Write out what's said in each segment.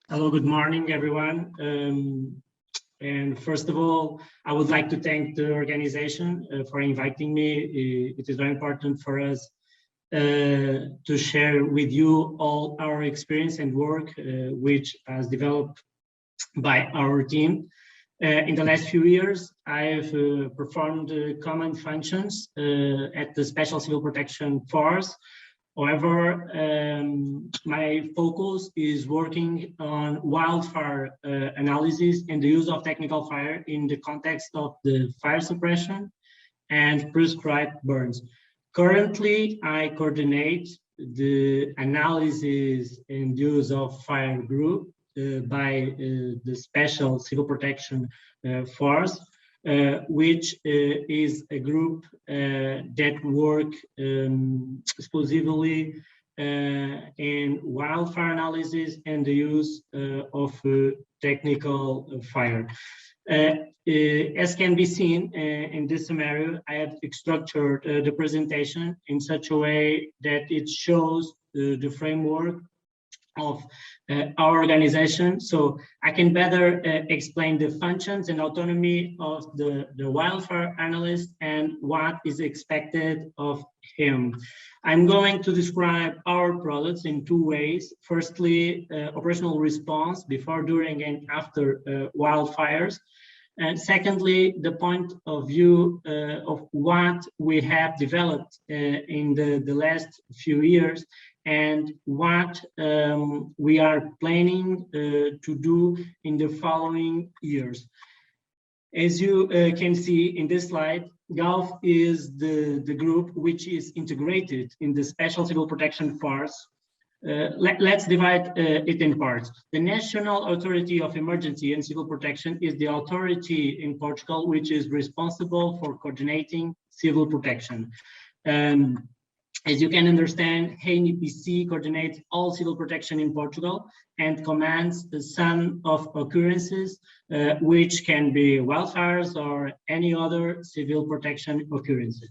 Hello, good morning, everyone. And first of all, I would like to thank the organization for inviting me. It is very important for us to share with you all our experience and work, which has developed by our team. In the last few years, I have performed common functions at the Special Civil Protection Force. However, my focus is working on wildfire analysis and the use of technical fire in the context of the fire suppression and prescribed burns. Currently, I coordinate the analysis and use of fire group by the Special Civil Protection Force, which is a group that work exclusively in wildfire analysis and the use of technical fire. As can be seen in this scenario, I have structured the presentation in such a way that it shows the framework of our organization, so I can better explain the functions and autonomy of the wildfire analyst and what is expected of him. I'm going to describe our products in two ways. Firstly, operational response before, during, and after wildfires. And secondly, the point of view of what we have developed in the last few years and what we are planning to do in the following years. As you can see in this slide, GAUF is the group which is integrated in the Special Civil Protection Force. Let's divide it in parts. The National Authority of Emergency and Civil Protection is the authority in Portugal which is responsible for coordinating civil protection. As you can understand, FEPC coordinates all civil protection in Portugal and commands the sum of occurrences, which can be wildfires or any other civil protection occurrences.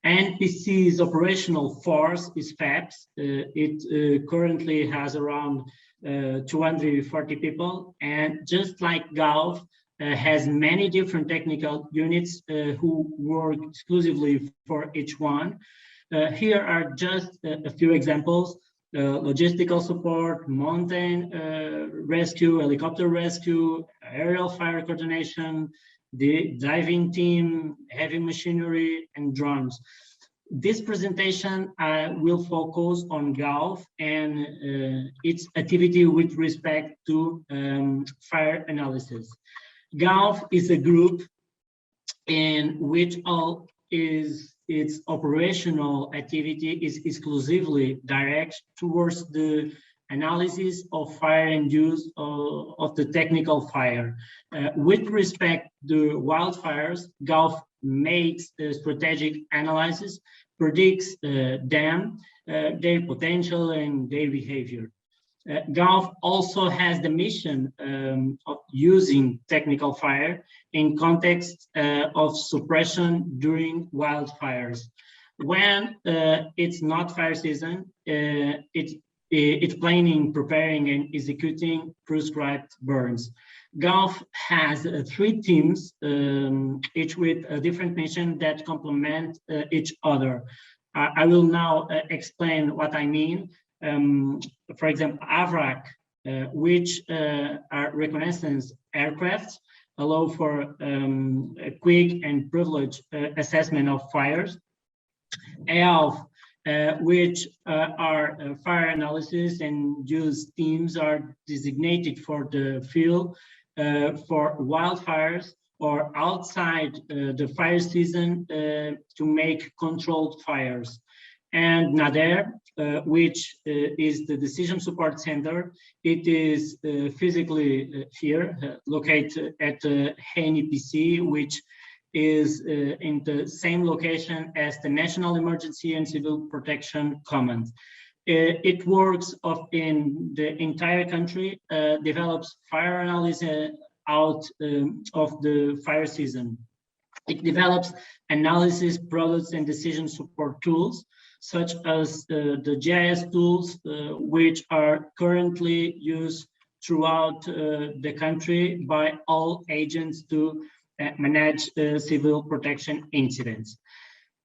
NPC's operational force is FEPC. It currently has around 240 people, and just like GAUF, has many different technical units who work exclusively for each one. Here are just a few examples: logistical support, mountain rescue, helicopter rescue, aerial fire coordination, the diving team, heavy machinery, and drones. This presentation will focus on GAUF and its activity with respect to fire analysis. GAUF is a group in which all its operational activity is exclusively direct towards the analysis of fire and use of the technical fire. With respect to wildfires, GAUF makes strategic analysis, predicts them, their potential and their behavior. GAUF also has the mission of using technical fire in context of suppression during wildfires. When it's not fire season, it's planning, preparing, and executing prescribed burns. GAUF has three teams, each with a different mission that complement each other. I will now explain what I mean. For example, AVRAC, which are reconnaissance aircraft, allow for a quick and privileged assessment of fires. ALF, which are fire analysis and use teams are designated for the field for wildfires or outside the fire season to make controlled fires. And NADER, which is the Decision Support Center. It is physically here, located at FEPC, which is in the same location as the National Emergency and Civil Protection Command. It works in the entire country, develops fire analysis out of the fire season. It develops analysis products and decision support tools, such as the GIS tools, which are currently used throughout the country by all agents to manage civil protection incidents.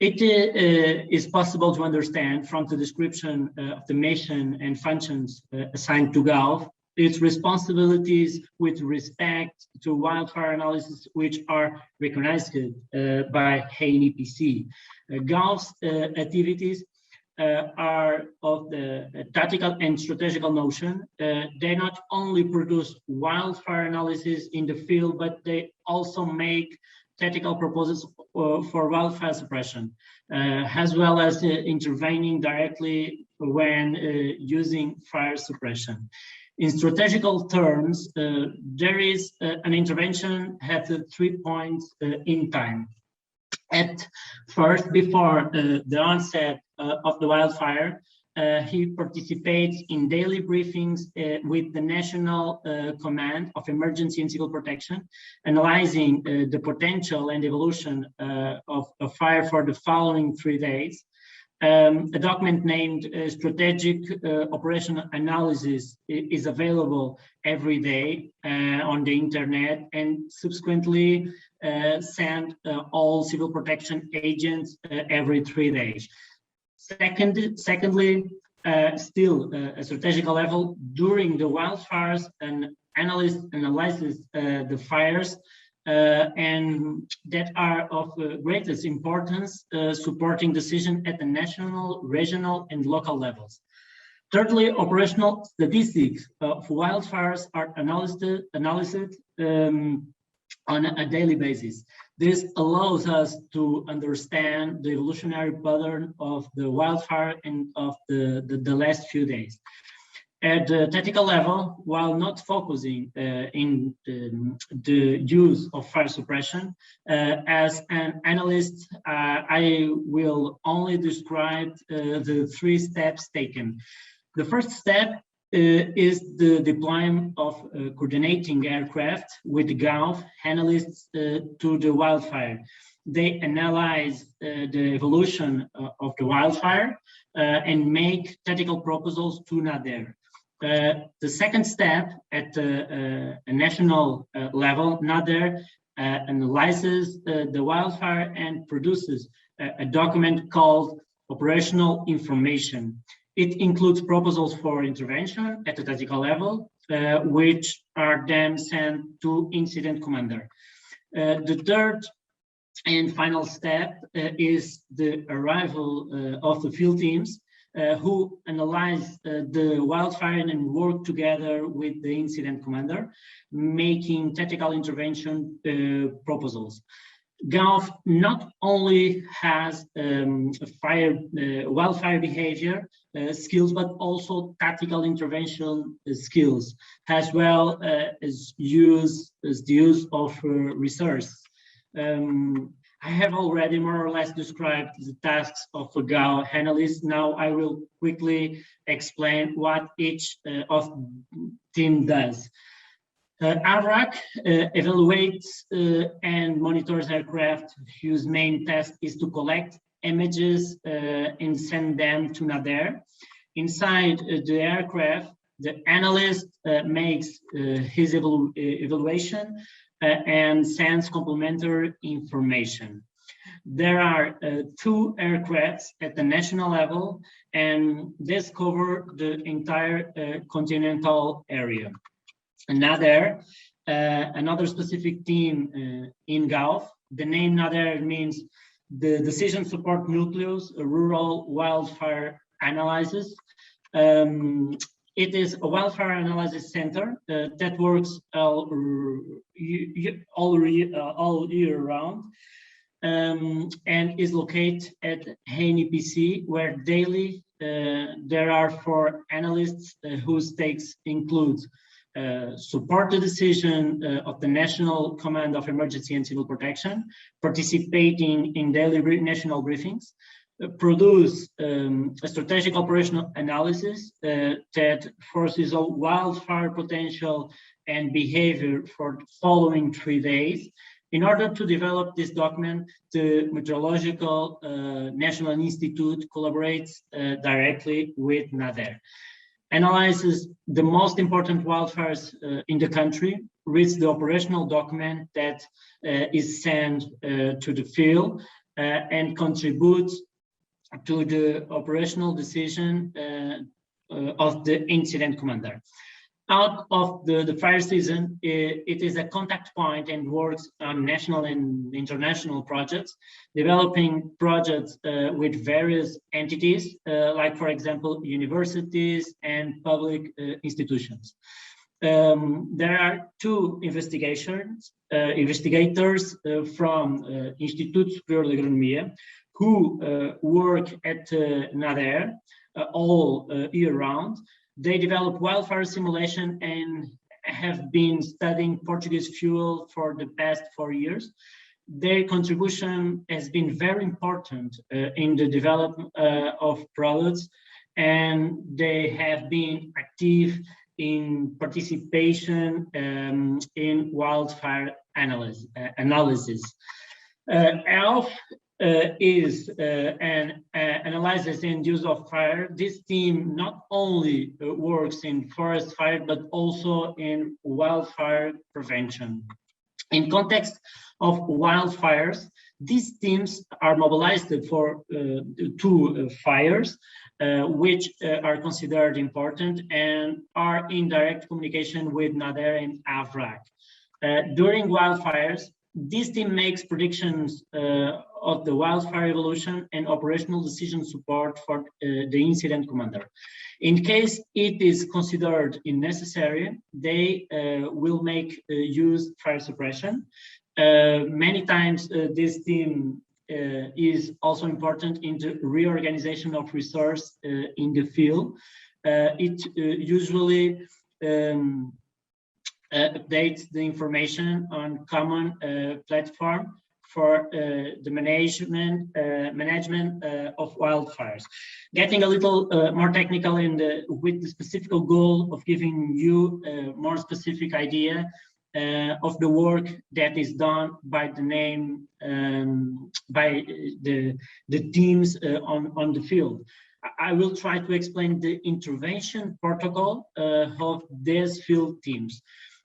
It is possible to understand from the description of the mission and functions assigned to GAUF, its responsibilities with respect to wildfire analysis, which are recognized by FEPC. GAUF's activities are of the tactical and strategical notion. They not only produce wildfire analysis in the field, but they also make tactical proposals for wildfire suppression, as well as intervening directly when using fire suppression. In strategical terms, there is an intervention at 3 points in time. At first, before the onset of the wildfire, he participates in daily briefings with the National Command of Emergency and Civil Protection, analyzing the potential and evolution of a fire for the following 3 days. A document named Strategic Operational Analysis is available every day on the internet and subsequently sent all civil protection agents every 3 days. Secondly, still a strategical level, during the wildfires, an analyst analyzes the fires and that are of greatest importance, supporting decision at the national, regional, and local levels. Thirdly, operational statistics of wildfires are analyzed on a daily basis. This allows us to understand the evolutionary pattern of the wildfire and of the last few days. At the tactical level, while not focusing in the use of fire suppression, as an analyst, I will only describe the 3 steps taken. The first step is the deployment of coordinating aircraft with GAUF analysts to the wildfire. They analyze the evolution of the wildfire and make tactical proposals to NADER. The second step at a national level, NADER analyzes the wildfire and produces a document called Operational Information. It includes proposals for intervention at the tactical level, which are then sent to incident commander. The third and final step is the arrival of the field teams who analyze the wildfire and work together with the incident commander, making tactical intervention proposals. GAUF not only has wildfire behavior skills, but also tactical intervention skills, as well as the use of research. I have already more or less described the tasks of a GAUF analyst. Now I will quickly explain what each of team does. ARAC evaluates and monitors aircraft whose main task is to collect images and send them to NADER. Inside the aircraft, the analyst makes his evaluation and sends complementary information. There are 2 aircrafts at the national level, and this covers the entire continental area. NADER, another specific team in GAUF. The name NADER means the Decision Support Nucleus, a Rural Wildfire Analysis. It is a wildfire analysis center that works all year round and is located at FEPC, where daily there are 4 analysts whose takes include support the decision of the National Command of Emergency and Civil Protection, participating in daily national briefings, produce a strategic operational analysis that foresees all wildfire potential and behavior for the following 3 days. In order to develop this document, the Meteorological National Institute collaborates directly with NADER. analyzes the most important wildfires in the country, reads the operational document that is sent to the field, and contributes to the operational decision of the incident commander. Out of the fire season, it is a contact point and works on national and international projects, developing projects with various entities, like, for example, universities and public institutions. There are two investigators from Instituto Superior de Agronomia who work at NADER all year round. They develop wildfire simulation and have been studying Portuguese fuel for the past 4 years. Their contribution has been very important in the development of products, and they have been active in participation in wildfire analysis. AUF is an analysis and use of fire. This team not only works in forest fire, but also in wildfire prevention. In context of wildfires, these teams are mobilized for two fires, which are considered important and are in direct communication with NADER and AFRAC. During wildfires, this team makes predictions of the wildfire evolution and operational decision support for the incident commander. In case it is considered necessary, they will make use fire suppression. Many times this team is also important in the reorganization of resource in the field. It usually updates the information on common platform for the management of wildfires. Getting a little more technical with the specific goal of giving you a more specific idea of the work that is done by the teams on the field. I will try to explain the intervention protocol of these field teams.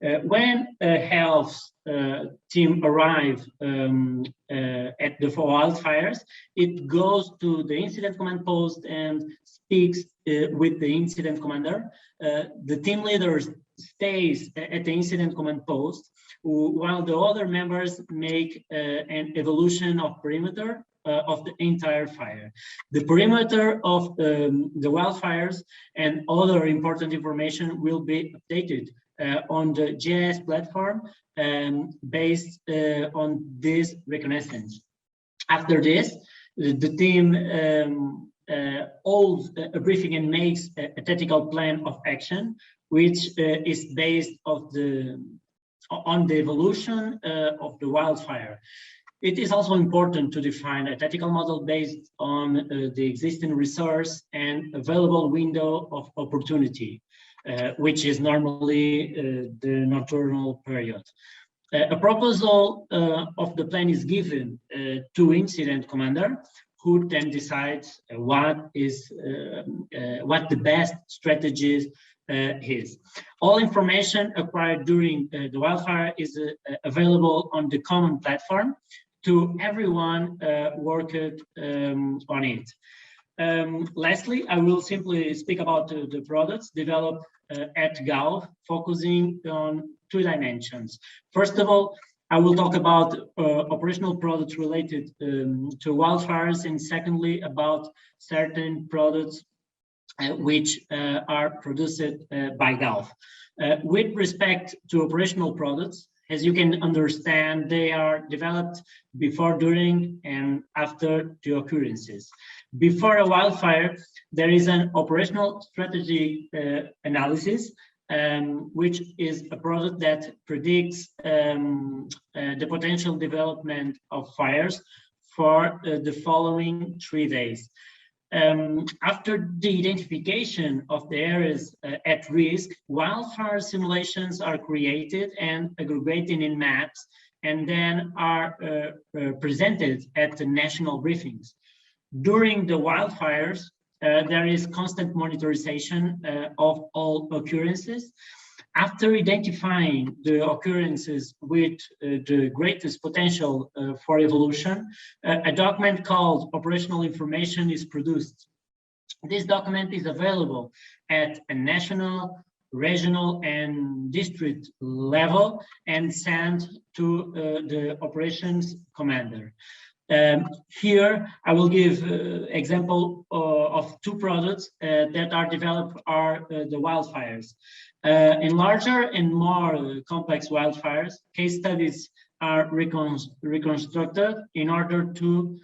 When a health team arrives at the wildfires, it goes to the incident command post and speaks with the incident commander. The team leader stays at the incident command post, while the other members make an evolution of perimeter of the entire fire. The perimeter of the wildfires and other important information will be updated on the GIS platform based on this reconnaissance. After this, the team holds a briefing and makes a tactical plan of action, which is based on the evolution of the wildfire. It is also important to define a tactical model based on the existing resource and available window of opportunity, which is normally the nocturnal period. A proposal of the plan is given to incident commander, who then decides what the best strategies is. All information acquired during the wildfire is available on the common platform to everyone worked on it. Lastly, I will simply speak about the products developed at GAUF, focusing on two dimensions. First of all, I will talk about operational products related to wildfires, and secondly, about certain products which are produced by GAUF. With respect to operational products, as you can understand, they are developed before, during, and after the occurrences. Before a wildfire, there is an operational strategy analysis, which is a product that predicts the potential development of fires for the following 3 days. After the identification of the areas at risk, wildfire simulations are created and aggregated in maps, and then are presented at the national briefings. During the wildfires, there is constant monitorization of all occurrences. After identifying the occurrences with the greatest potential for evolution, a document called operational information is produced. This document is available at a national, regional, and district level and sent to the operations commander. Here, I will give example of two products that are developed are the wildfires. In larger and more complex wildfires, case studies are reconstructed in order to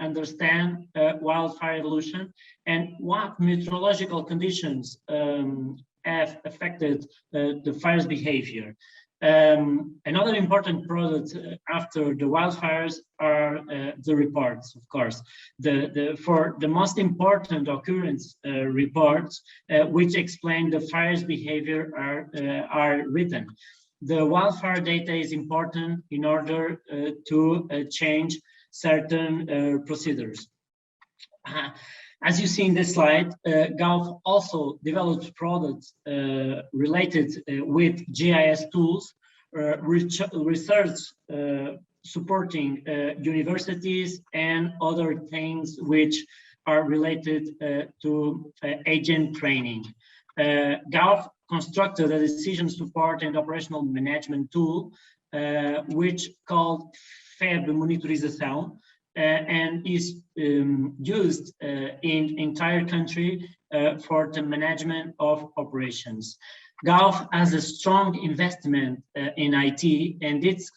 understand wildfire evolution and what meteorological conditions have affected the fire's behavior. Another important product after the wildfires are the reports, of course. For the most important occurrence reports, which explain the fire's behavior, are written. The wildfire data is important in order to change certain procedures. As you see in this slide, GAUF also developed products related with GIS tools, research supporting universities and other things which are related to agent training. GAUF constructed a decision support and operational management tool, which called FEB Monitorização, and is used in entire country for the management of operations. GAUF has a strong investment in IT, and its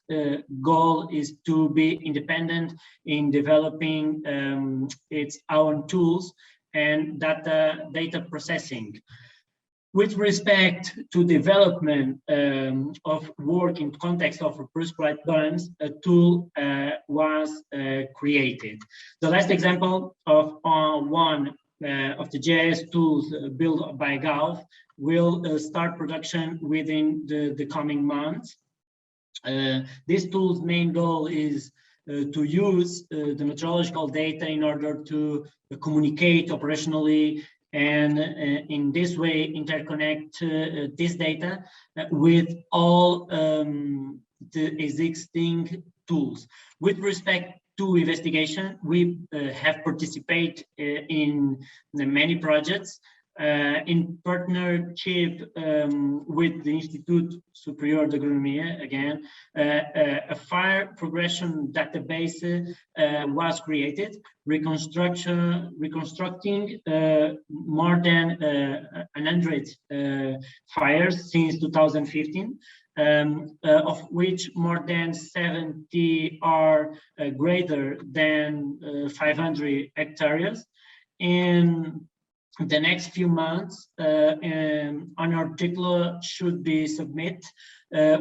goal is to be independent in developing its own tools and data processing. With respect to development of work in context of prescribed burns, a tool was created. The last example of one of the GIS tools built by GAUF will start production within the coming months. This tool's main goal is to use the meteorological data in order to communicate operationally and in this way interconnect this data with all the existing tools. With respect to investigation, we have participated in many projects in partnership with the Institute Superior de Agronomia. Again, a fire progression database was created, reconstructing more than 100 fires since 2015, of which more than 70 are greater than 500 hectares. In the next few months, an article should be submitted,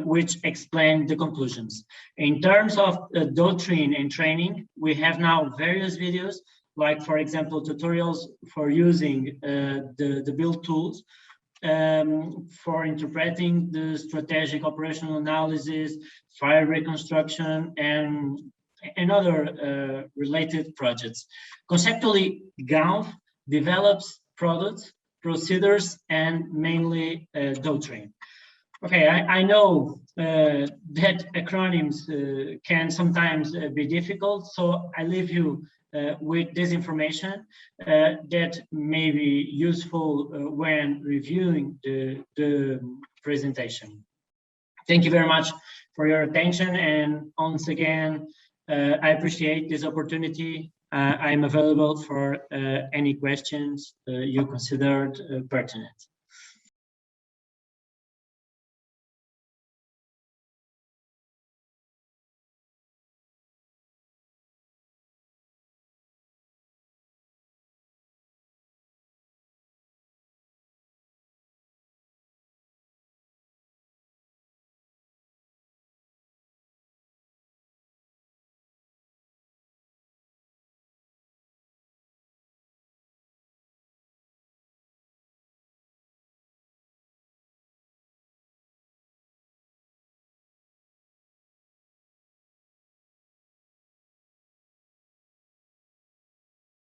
which explain the conclusions. In terms of doctrine and training, we have now various videos, like, for example, tutorials for using the build tools, for interpreting the strategic operational analysis, fire reconstruction, and other related projects. Conceptually, GAUF develops products, procedures, and mainly doctrine. Okay, I know that acronyms can sometimes be difficult, so I leave you with this information that may be useful when reviewing the presentation. Thank you very much for your attention, and once again, I appreciate this opportunity. I'm available for any questions you considered pertinent.